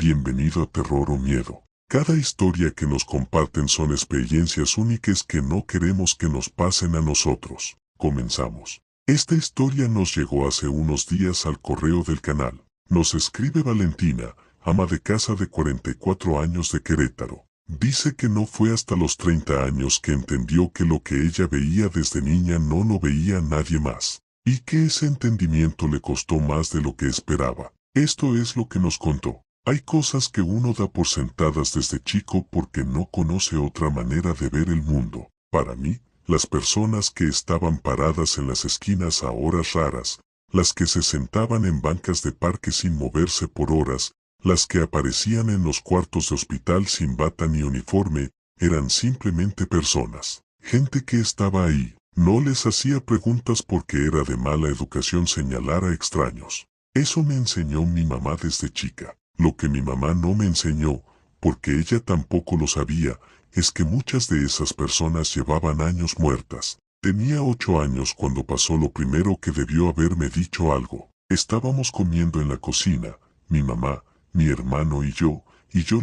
Bienvenido a Terror o Miedo. Cada historia que nos comparten son experiencias únicas que no queremos que nos pasen a nosotros. Comenzamos. Esta historia nos llegó hace unos días al correo del canal. Nos escribe Valentina, ama de casa de 44 años de Querétaro. Dice que no fue hasta los 30 años que entendió que lo que ella veía desde niña no lo veía nadie más, y que ese entendimiento le costó más de lo que esperaba. Esto es lo que nos contó. Hay cosas que uno da por sentadas desde chico porque no conoce otra manera de ver el mundo. Para mí, las personas que estaban paradas en las esquinas a horas raras, las que se sentaban en bancas de parque sin moverse por horas, las que aparecían en los cuartos de hospital sin bata ni uniforme, eran simplemente personas. Gente que estaba ahí. No les hacía preguntas porque era de mala educación señalar a extraños. Eso me enseñó mi mamá desde chica. Lo que mi mamá no me enseñó, porque ella tampoco lo sabía, es que muchas de esas personas llevaban años muertas. Tenía 8 años cuando pasó lo primero que debió haberme dicho algo. Estábamos comiendo en la cocina, mi mamá, mi hermano y yo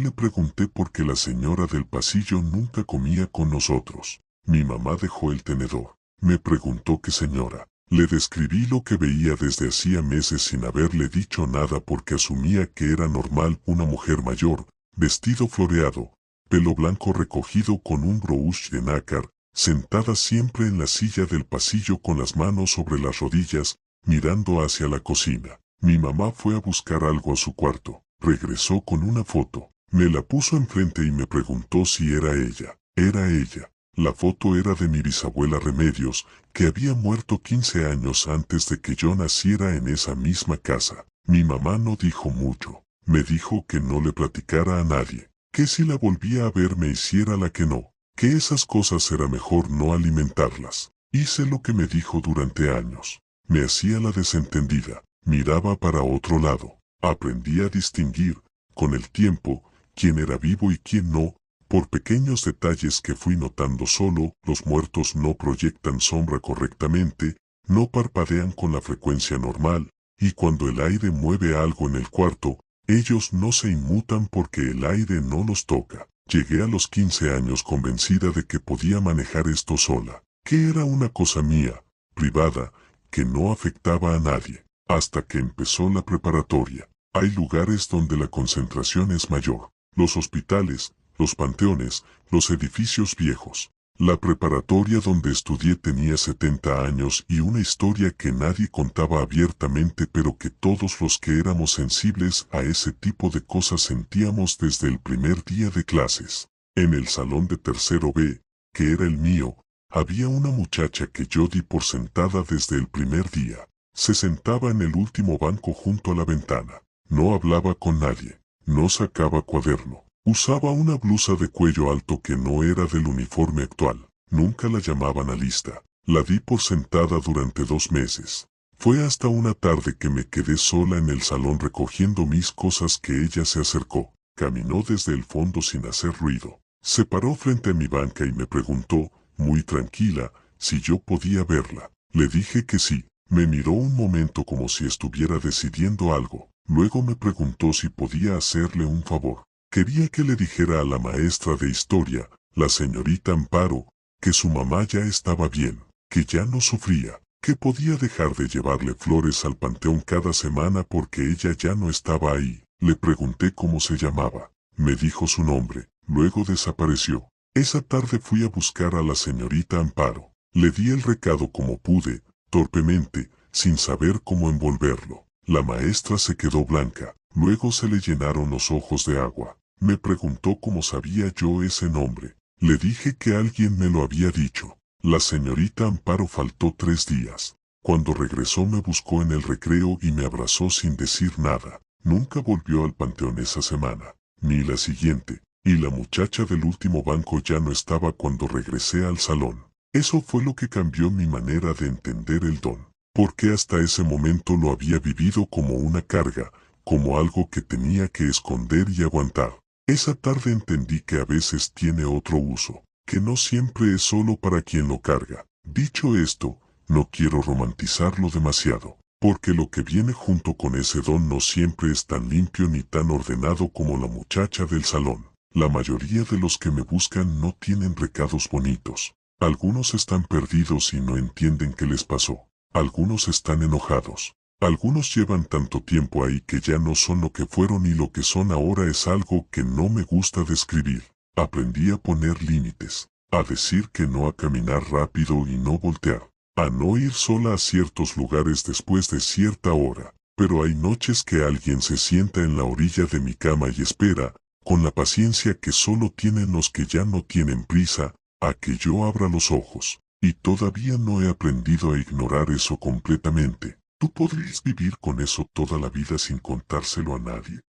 le pregunté por qué la señora del pasillo nunca comía con nosotros. Mi mamá dejó el tenedor. Me preguntó qué señora. Le describí lo que veía desde hacía meses sin haberle dicho nada porque asumía que era normal una mujer mayor, vestido floreado, pelo blanco recogido con un brouche de nácar, sentada siempre en la silla del pasillo con las manos sobre las rodillas, mirando hacia la cocina. Mi mamá fue a buscar algo a su cuarto. Regresó con una foto. Me la puso enfrente y me preguntó si era ella. Era ella. La foto era de mi bisabuela Remedios, que había muerto 15 años antes de que yo naciera en esa misma casa. Mi mamá no dijo mucho. Me dijo que no le platicara a nadie. Que si la volvía a ver me hiciera la que no. Que esas cosas era mejor no alimentarlas. Hice lo que me dijo durante años. Me hacía la desentendida. Miraba para otro lado. Aprendí a distinguir, con el tiempo, quién era vivo y quién no. Por pequeños detalles que fui notando solo, los muertos no proyectan sombra correctamente, no parpadean con la frecuencia normal, y cuando el aire mueve algo en el cuarto, ellos no se inmutan porque el aire no los toca. Llegué a los 15 años convencida de que podía manejar esto sola, que era una cosa mía, privada, que no afectaba a nadie, hasta que empezó la preparatoria. Hay lugares donde la concentración es mayor, los hospitales, los panteones, los edificios viejos. La preparatoria donde estudié tenía 70 años y una historia que nadie contaba abiertamente pero que todos los que éramos sensibles a ese tipo de cosas sentíamos desde el primer día de clases. En el salón de tercero B, que era el mío, había una muchacha que yo di por sentada desde el primer día. Se sentaba en el último banco junto a la ventana. No hablaba con nadie. No sacaba cuaderno. Usaba una blusa de cuello alto que no era del uniforme actual. Nunca la llamaban a lista. La di por sentada durante 2 meses. Fue hasta una tarde que me quedé sola en el salón recogiendo mis cosas que ella se acercó. Caminó desde el fondo sin hacer ruido. Se paró frente a mi banca y me preguntó, muy tranquila, si yo podía verla. Le dije que sí. Me miró un momento como si estuviera decidiendo algo. Luego me preguntó si podía hacerle un favor. Quería que le dijera a la maestra de historia, la señorita Amparo, que su mamá ya estaba bien, que ya no sufría, que podía dejar de llevarle flores al panteón cada semana porque ella ya no estaba ahí. Le pregunté cómo se llamaba. Me dijo su nombre, luego desapareció. Esa tarde fui a buscar a la señorita Amparo. Le di el recado como pude, torpemente, sin saber cómo envolverlo. La maestra se quedó blanca, luego se le llenaron los ojos de agua. Me preguntó cómo sabía yo ese nombre. Le dije que alguien me lo había dicho. La señorita Amparo faltó 3 días. Cuando regresó me buscó en el recreo y me abrazó sin decir nada. Nunca volvió al panteón esa semana, ni la siguiente, y la muchacha del último banco ya no estaba cuando regresé al salón. Eso fue lo que cambió mi manera de entender el don, porque hasta ese momento lo había vivido como una carga, como algo que tenía que esconder y aguantar. Esa tarde entendí que a veces tiene otro uso, que no siempre es solo para quien lo carga. Dicho esto, no quiero romantizarlo demasiado. porque lo que viene junto con ese don no siempre es tan limpio ni tan ordenado como la muchacha del salón. La mayoría de los que me buscan no tienen recados bonitos. Algunos están perdidos y no entienden qué les pasó. Algunos están enojados. Algunos llevan tanto tiempo ahí que ya no son lo que fueron y lo que son ahora es algo que no me gusta describir. Aprendí a poner límites, a decir que no, a caminar rápido y no voltear, a no ir sola a ciertos lugares después de cierta hora. Pero hay noches que alguien se sienta en la orilla de mi cama y espera, con la paciencia que solo tienen los que ya no tienen prisa, a que yo abra los ojos. Y todavía no he aprendido a ignorar eso completamente. ¿Tú podrías vivir con eso toda la vida sin contárselo a nadie?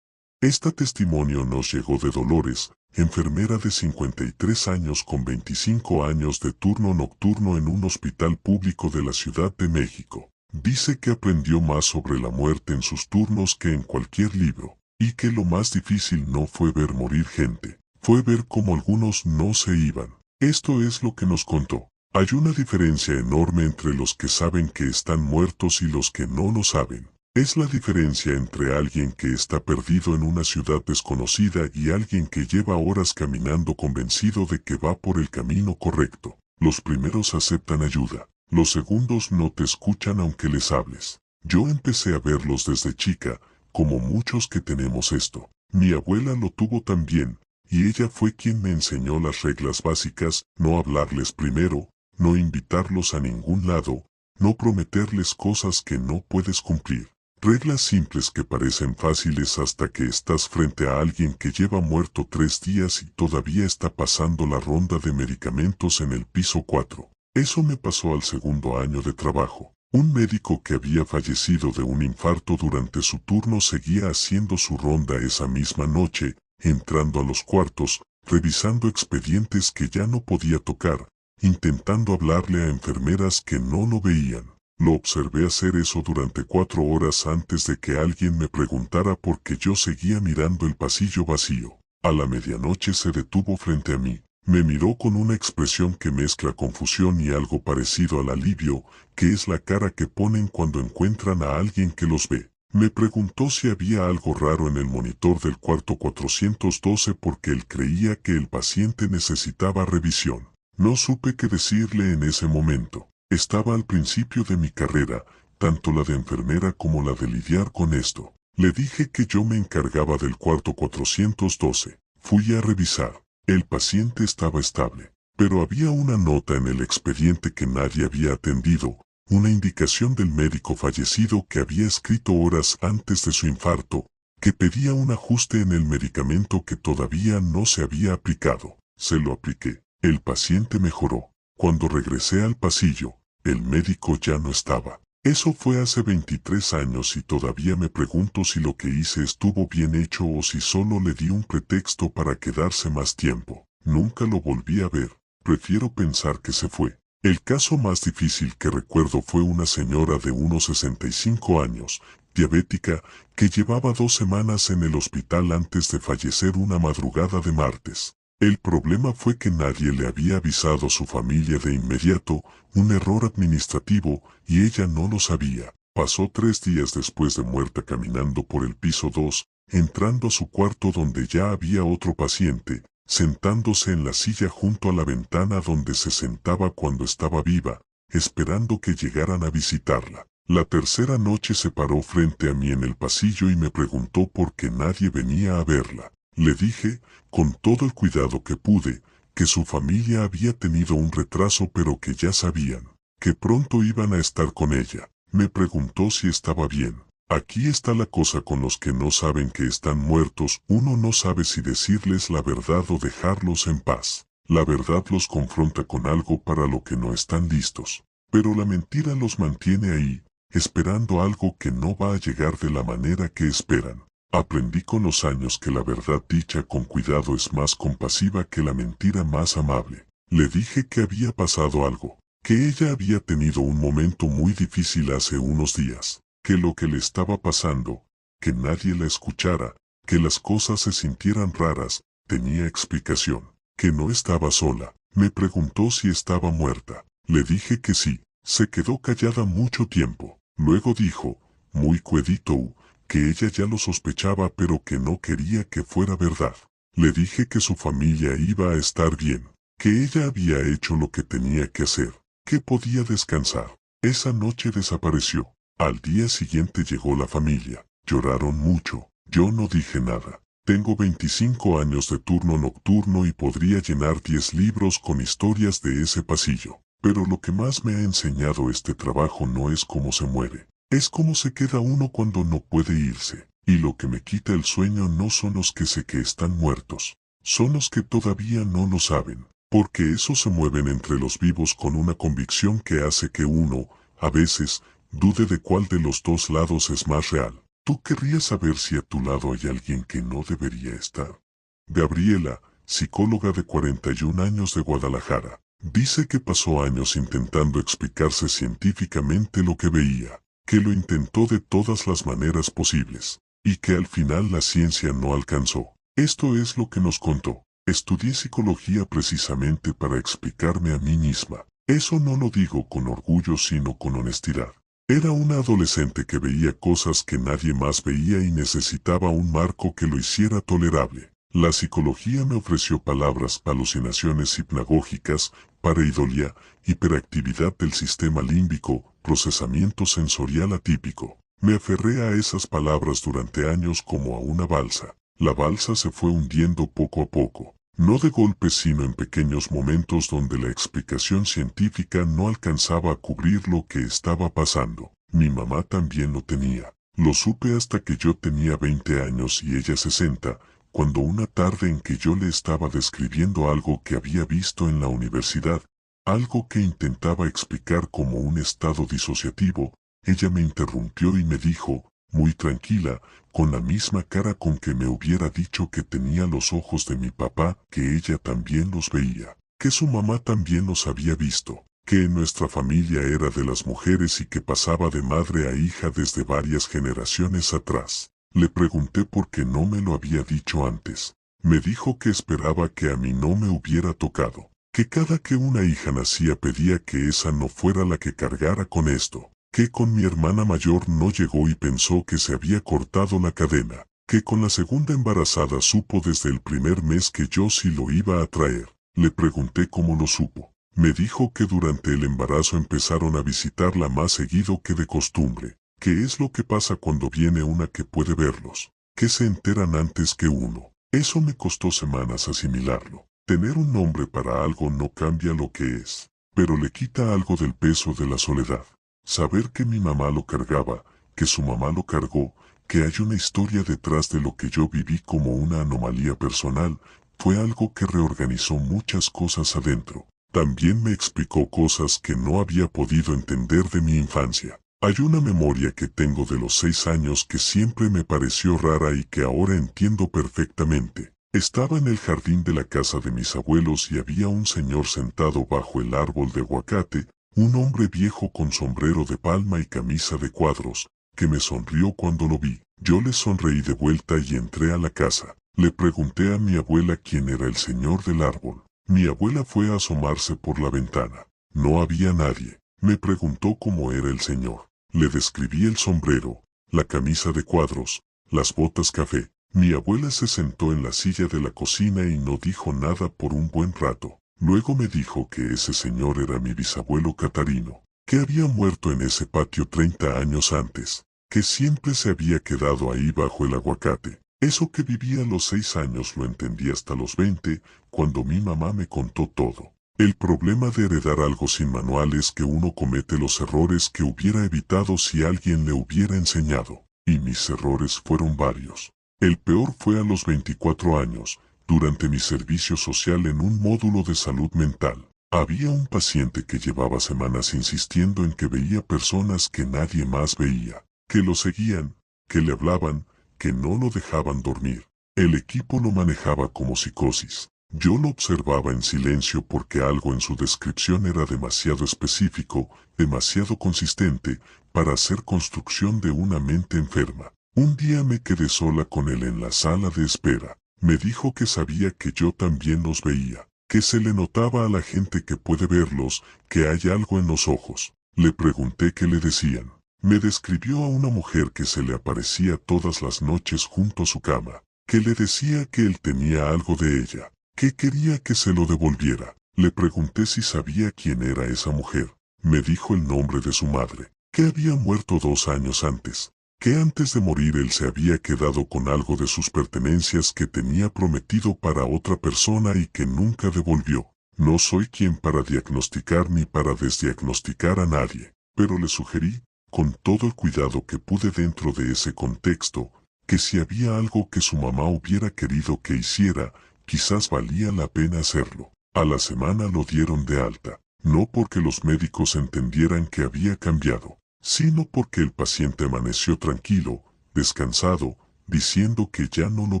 Este testimonio nos llegó de Dolores, enfermera de 53 años con 25 años de turno nocturno en un hospital público de la Ciudad de México. Dice que aprendió más sobre la muerte en sus turnos que en cualquier libro, y que lo más difícil no fue ver morir gente, fue ver cómo algunos no se iban. Esto es lo que nos contó. Hay una diferencia enorme entre los que saben que están muertos y los que no lo saben. Es la diferencia entre alguien que está perdido en una ciudad desconocida y alguien que lleva horas caminando convencido de que va por el camino correcto. Los primeros aceptan ayuda. Los segundos no te escuchan aunque les hables. Yo empecé a verlos desde chica, como muchos que tenemos esto. Mi abuela lo tuvo también, y ella fue quien me enseñó las reglas básicas: no hablarles primero, no invitarlos a ningún lado, no prometerles cosas que no puedes cumplir. Reglas simples que parecen fáciles hasta que estás frente a alguien que lleva muerto 3 días y todavía está pasando la ronda de medicamentos en el piso 4. Eso me pasó al segundo año de trabajo. Un médico que había fallecido de un infarto durante su turno seguía haciendo su ronda esa misma noche, entrando a los cuartos, revisando expedientes que ya no podía tocar, intentando hablarle a enfermeras que no lo veían. Lo observé hacer eso durante 4 horas antes de que alguien me preguntara por qué yo seguía mirando el pasillo vacío. A la medianoche se detuvo frente a mí. Me miró con una expresión que mezcla confusión y algo parecido al alivio, que es la cara que ponen cuando encuentran a alguien que los ve. Me preguntó si había algo raro en el monitor del cuarto 412 porque él creía que el paciente necesitaba revisión. No supe qué decirle en ese momento. Estaba al principio de mi carrera, tanto la de enfermera como la de lidiar con esto. Le dije que yo me encargaba del cuarto 412. Fui a revisar. El paciente estaba estable, pero había una nota en el expediente que nadie había atendido, una indicación del médico fallecido que había escrito horas antes de su infarto, que pedía un ajuste en el medicamento que todavía no se había aplicado. Se lo apliqué. El paciente mejoró. Cuando regresé al pasillo, el médico ya no estaba. Eso fue hace 23 años y todavía me pregunto si lo que hice estuvo bien hecho o si solo le di un pretexto para quedarse más tiempo. Nunca lo volví a ver. Prefiero pensar que se fue. El caso más difícil que recuerdo fue una señora de unos 65 años, diabética, que llevaba 2 semanas en el hospital antes de fallecer una madrugada de martes. El problema fue que nadie le había avisado a su familia de inmediato, un error administrativo, y ella no lo sabía. Pasó 3 días después de muerta caminando por el piso 2, entrando a su cuarto donde ya había otro paciente, sentándose en la silla junto a la ventana donde se sentaba cuando estaba viva, esperando que llegaran a visitarla. La tercera noche se paró frente a mí en el pasillo y me preguntó por qué nadie venía a verla. Le dije, con todo el cuidado que pude, que su familia había tenido un retraso pero que ya sabían que pronto iban a estar con ella. Me preguntó si estaba bien. Aquí está la cosa con los que no saben que están muertos: uno no sabe si decirles la verdad o dejarlos en paz. La verdad los confronta con algo para lo que no están listos, pero la mentira los mantiene ahí, esperando algo que no va a llegar de la manera que esperan. Aprendí con los años que la verdad dicha con cuidado es más compasiva que la mentira más amable. Le dije que había pasado algo, que ella había tenido un momento muy difícil hace unos días, que lo que le estaba pasando, que nadie la escuchara, que las cosas se sintieran raras, tenía explicación, que no estaba sola. Me preguntó si estaba muerta. Le dije que sí. Se quedó callada mucho tiempo. Luego dijo, muy quedito, que ella ya lo sospechaba pero que no quería que fuera verdad. Le dije que su familia iba a estar bien, que ella había hecho lo que tenía que hacer, que podía descansar. Esa noche desapareció. Al día siguiente llegó la familia. Lloraron mucho. Yo no dije nada. Tengo 25 años de turno nocturno y podría llenar 10 libros con historias de ese pasillo. Pero lo que más me ha enseñado este trabajo no es cómo se muere. Es cómo se queda uno cuando no puede irse. Y lo que me quita el sueño no son los que sé que están muertos. Son los que todavía no lo saben. Porque esos se mueven entre los vivos con una convicción que hace que uno, a veces, dude de cuál de los dos lados es más real. Tú querrías saber si a tu lado hay alguien que no debería estar. Gabriela, psicóloga de 41 años de Guadalajara, dice que pasó años intentando explicarse científicamente lo que veía, que lo intentó de todas las maneras posibles, y que al final la ciencia no alcanzó. Esto es lo que nos contó. Estudié psicología precisamente para explicarme a mí misma. Eso no lo digo con orgullo sino con honestidad. Era una adolescente que veía cosas que nadie más veía y necesitaba un marco que lo hiciera tolerable. La psicología me ofreció palabras, alucinaciones hipnagógicas, pareidolia, hiperactividad del sistema límbico, procesamiento sensorial atípico. Me aferré a esas palabras durante años como a una balsa. La balsa se fue hundiendo poco a poco, no de golpe sino en pequeños momentos donde la explicación científica no alcanzaba a cubrir lo que estaba pasando. Mi mamá también lo tenía. Lo supe hasta que yo tenía 20 años y ella 60, cuando una tarde en que yo le estaba describiendo algo que había visto en la universidad, algo que intentaba explicar como un estado disociativo, ella me interrumpió y me dijo, muy tranquila, con la misma cara con que me hubiera dicho que tenía los ojos de mi papá, que ella también los veía, que su mamá también los había visto, que en nuestra familia era de las mujeres y que pasaba de madre a hija desde varias generaciones atrás. Le pregunté por qué no me lo había dicho antes. Me dijo que esperaba que a mí no me hubiera tocado, que cada que una hija nacía pedía que esa no fuera la que cargara con esto, que con mi hermana mayor no llegó y pensó que se había cortado la cadena, que con la segunda embarazada supo desde el primer mes que yo sí lo iba a traer. Le pregunté cómo lo supo. Me dijo que durante el embarazo empezaron a visitarla más seguido que de costumbre, que es lo que pasa cuando viene una que puede verlos, que se enteran antes que uno. Eso me costó semanas asimilarlo. Tener un nombre para algo no cambia lo que es, pero le quita algo del peso de la soledad. Saber que mi mamá lo cargaba, que su mamá lo cargó, que hay una historia detrás de lo que yo viví como una anomalía personal, fue algo que reorganizó muchas cosas adentro. También me explicó cosas que no había podido entender de mi infancia. Hay una memoria que tengo de los 6 años que siempre me pareció rara y que ahora entiendo perfectamente. Estaba en el jardín de la casa de mis abuelos y había un señor sentado bajo el árbol de aguacate, un hombre viejo con sombrero de palma y camisa de cuadros, que me sonrió cuando lo vi. Yo le sonreí de vuelta y entré a la casa. Le pregunté a mi abuela quién era el señor del árbol. Mi abuela fue a asomarse por la ventana. No había nadie. Me preguntó cómo era el señor. Le describí el sombrero, la camisa de cuadros, las botas café. Mi abuela se sentó en la silla de la cocina y no dijo nada por un buen rato. Luego me dijo que ese señor era mi bisabuelo Catarino, que había muerto en ese patio 30 años antes, que siempre se había quedado ahí bajo el aguacate. Eso que vivía a los 6 años lo entendí hasta los 20, cuando mi mamá me contó todo. El problema de heredar algo sin manual es que uno comete los errores que hubiera evitado si alguien le hubiera enseñado, y mis errores fueron varios. El peor fue a los 24 años, durante mi servicio social en un módulo de salud mental. Había un paciente que llevaba semanas insistiendo en que veía personas que nadie más veía, que lo seguían, que le hablaban, que no lo dejaban dormir. El equipo lo manejaba como psicosis. Yo lo observaba en silencio porque algo en su descripción era demasiado específico, demasiado consistente, para hacer construcción de una mente enferma. Un día me quedé sola con él en la sala de espera. Me dijo que sabía que yo también los veía, que se le notaba a la gente que puede verlos, que hay algo en los ojos. Le pregunté qué le decían. Me describió a una mujer que se le aparecía todas las noches junto a su cama, que le decía que él tenía algo de ella, que quería que se lo devolviera. Le pregunté si sabía quién era esa mujer. Me dijo el nombre de su madre, que había muerto 2 años antes, que antes de morir él se había quedado con algo de sus pertenencias que tenía prometido para otra persona y que nunca devolvió. No soy quien para diagnosticar ni para desdiagnosticar a nadie, pero le sugerí, con todo el cuidado que pude dentro de ese contexto, que si había algo que su mamá hubiera querido que hiciera, quizás valía la pena hacerlo. A la semana lo dieron de alta, no porque los médicos entendieran que había cambiado, sino porque el paciente amaneció tranquilo, descansado, diciendo que ya no lo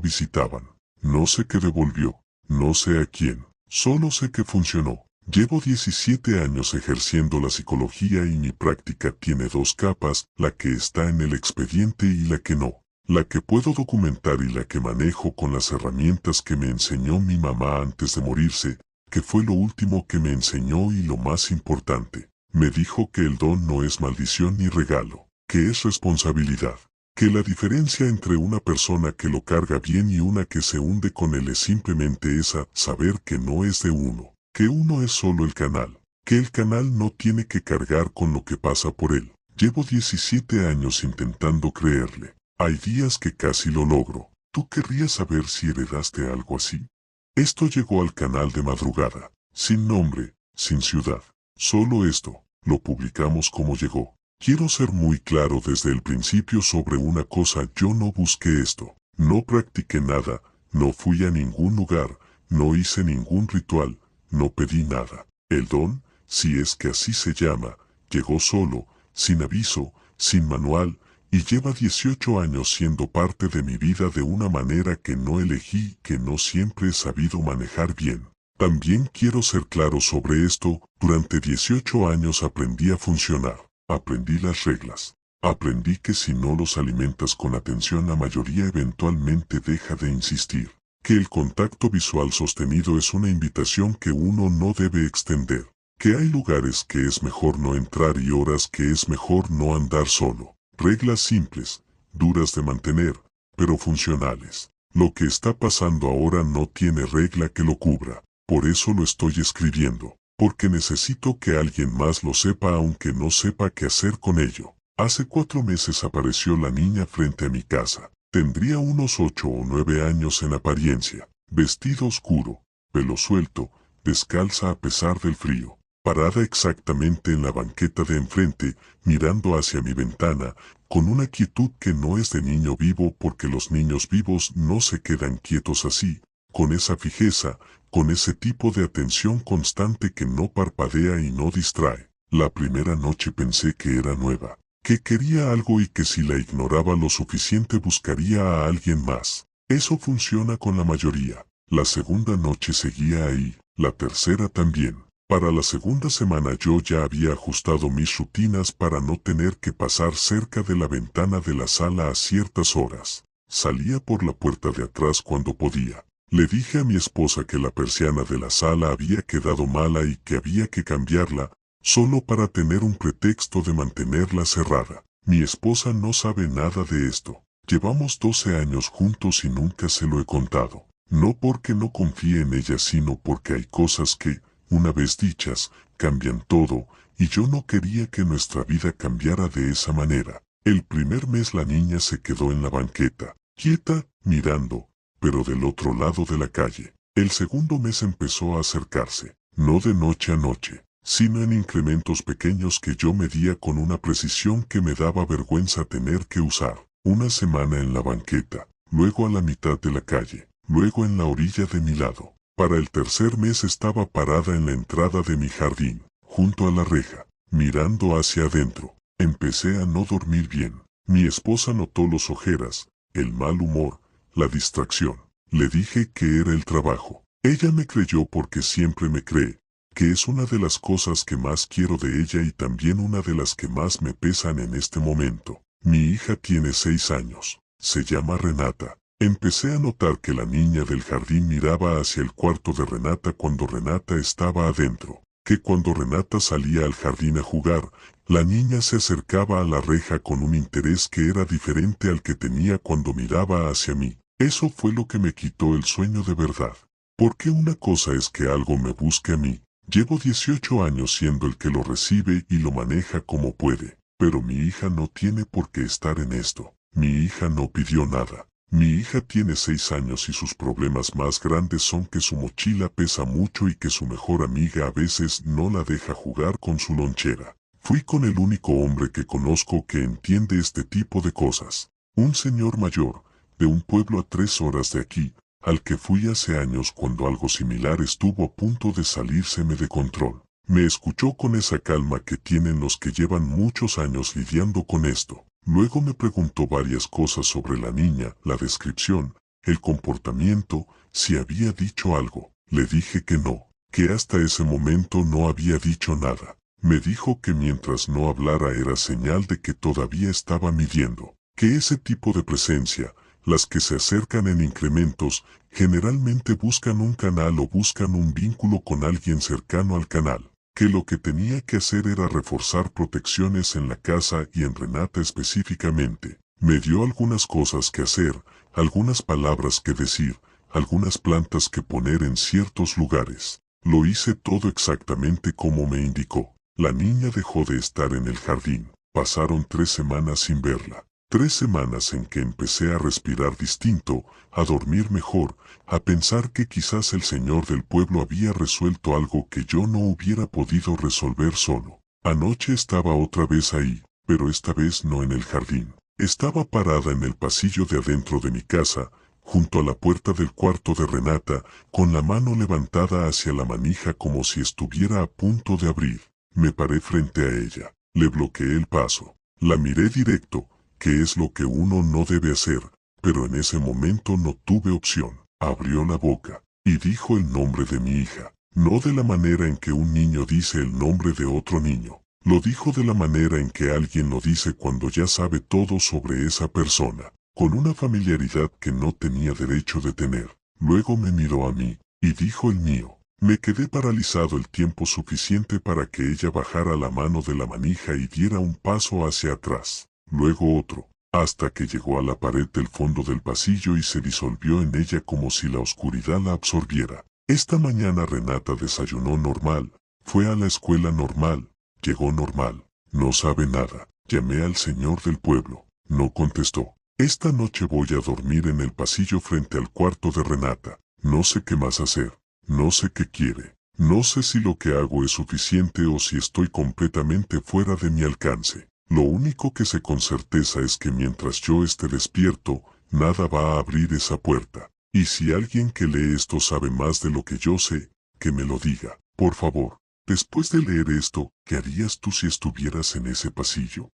visitaban. No sé qué devolvió, no sé a quién, solo sé que funcionó. Llevo 17 años ejerciendo la psicología y mi práctica tiene 2 capas, la que está en el expediente y la que no, la que puedo documentar y la que manejo con las herramientas que me enseñó mi mamá antes de morirse, que fue lo último que me enseñó y lo más importante. Me dijo que el don no es maldición ni regalo, que es responsabilidad, que la diferencia entre una persona que lo carga bien y una que se hunde con él es simplemente esa, saber que no es de uno, que uno es solo el canal, que el canal no tiene que cargar con lo que pasa por él. Llevo 17 años intentando creerle. Hay días que casi lo logro. ¿Tú querrías saber si heredaste algo así? Esto llegó al canal de madrugada, sin nombre, sin ciudad. Solo esto, lo publicamos como llegó. Quiero ser muy claro desde el principio sobre una cosa: yo no busqué esto, no practiqué nada, no fui a ningún lugar, no hice ningún ritual, no pedí nada. El don, si es que así se llama, llegó solo, sin aviso, sin manual, y lleva 18 años siendo parte de mi vida de una manera que no elegí, que no siempre he sabido manejar bien. También quiero ser claro sobre esto: durante 18 años aprendí a funcionar, aprendí las reglas, aprendí que si no los alimentas con atención la mayoría eventualmente deja de insistir, que el contacto visual sostenido es una invitación que uno no debe extender, que hay lugares que es mejor no entrar y horas que es mejor no andar solo. Reglas simples, duras de mantener, pero funcionales. Lo que está pasando ahora no tiene regla que lo cubra. Por eso lo estoy escribiendo, porque necesito que alguien más lo sepa aunque no sepa qué hacer con ello. Hace 4 meses apareció la niña frente a mi casa. Tendría unos 8 o 9 años en apariencia, vestido oscuro, pelo suelto, descalza a pesar del frío, parada exactamente en la banqueta de enfrente, mirando hacia mi ventana, con una quietud que no es de niño vivo porque los niños vivos no se quedan quietos así, con esa fijeza, con ese tipo de atención constante que no parpadea y no distrae. La primera noche pensé que era nueva, que quería algo y que si la ignoraba lo suficiente buscaría a alguien más. Eso funciona con la mayoría. La segunda noche seguía ahí, la tercera también. Para la segunda semana yo ya había ajustado mis rutinas para no tener que pasar cerca de la ventana de la sala a ciertas horas. Salía por la puerta de atrás cuando podía. Le dije a mi esposa que la persiana de la sala había quedado mala y que había que cambiarla, solo para tener un pretexto de mantenerla cerrada. Mi esposa no sabe nada de esto. Llevamos 12 años juntos y nunca se lo he contado. No porque no confíe en ella, sino porque hay cosas que, una vez dichas, cambian todo, y yo no quería que nuestra vida cambiara de esa manera. El primer mes la niña se quedó en la banqueta, quieta, mirando, pero del otro lado de la calle. El segundo mes empezó a acercarse, no de noche a noche, sino en incrementos pequeños que yo medía con una precisión que me daba vergüenza tener que usar. Una semana en la banqueta, luego a la mitad de la calle, luego en la orilla de mi lado. Para el tercer mes estaba parada en la entrada de mi jardín, junto a la reja, mirando hacia adentro. Empecé a no dormir bien. Mi esposa notó las ojeras, el mal humor, la distracción. Le dije que era el trabajo. Ella me creyó porque siempre me cree, que es una de las cosas que más quiero de ella y también una de las que más me pesan en este momento. Mi hija tiene 6 años. Se llama Renata. Empecé a notar que la niña del jardín miraba hacia el cuarto de Renata cuando Renata estaba adentro, que cuando Renata salía al jardín a jugar, La niña se acercaba a la reja con un interés que era diferente al que tenía cuando miraba hacia mí. Eso fue lo que me quitó el sueño de verdad. Porque una cosa es que algo me busque a mí. Llevo 18 años siendo el que lo recibe y lo maneja como puede. Pero mi hija no tiene por qué estar en esto. Mi hija no pidió nada. Mi hija tiene 6 años y sus problemas más grandes son que su mochila pesa mucho y que su mejor amiga a veces no la deja jugar con su lonchera. Fui con el único hombre que conozco que entiende este tipo de cosas. Un señor mayor, de un pueblo a 3 horas de aquí, al que fui hace años cuando algo similar estuvo a punto de salírseme de control. Me escuchó con esa calma que tienen los que llevan muchos años lidiando con esto. Luego me preguntó varias cosas sobre la niña, la descripción, el comportamiento, si había dicho algo. Le dije que no, que hasta ese momento no había dicho nada. Me dijo que mientras no hablara era señal de que todavía estaba midiendo, que ese tipo de presencia, las que se acercan en incrementos, generalmente buscan un canal o buscan un vínculo con alguien cercano al canal, que lo que tenía que hacer era reforzar protecciones en la casa y en Renata específicamente. Me dio algunas cosas que hacer, algunas palabras que decir, algunas plantas que poner en ciertos lugares. Lo hice todo exactamente como me indicó. La niña dejó de estar en el jardín. Pasaron 3 semanas sin verla. 3 semanas en que empecé a respirar distinto, a dormir mejor, a pensar que quizás el señor del pueblo había resuelto algo que yo no hubiera podido resolver solo. Anoche estaba otra vez ahí, pero esta vez no en el jardín. Estaba parada en el pasillo de adentro de mi casa, junto a la puerta del cuarto de Renata, con la mano levantada hacia la manija como si estuviera a punto de abrir. Me paré frente a ella, le bloqueé el paso, la miré directo, que es lo que uno no debe hacer, pero en ese momento no tuve opción. Abrió la boca, y dijo el nombre de mi hija, no de la manera en que un niño dice el nombre de otro niño. Lo dijo de la manera en que alguien lo dice cuando ya sabe todo sobre esa persona, con una familiaridad que no tenía derecho de tener. Luego me miró a mí, y dijo el mío. Me quedé paralizado el tiempo suficiente para que ella bajara la mano de la manija y diera un paso hacia atrás, luego otro, hasta que llegó a la pared del fondo del pasillo y se disolvió en ella como si la oscuridad la absorbiera. Esta mañana Renata desayunó normal, fue a la escuela normal, llegó normal, no sabe nada. Llamé al señor del pueblo, no contestó. Esta noche voy a dormir en el pasillo frente al cuarto de Renata. No sé qué más hacer. No sé qué quiere. No sé si lo que hago es suficiente o si estoy completamente fuera de mi alcance. Lo único que sé con certeza es que mientras yo esté despierto, nada va a abrir esa puerta. Y si alguien que lee esto sabe más de lo que yo sé, que me lo diga, por favor. Después de leer esto, ¿qué harías tú si estuvieras en ese pasillo?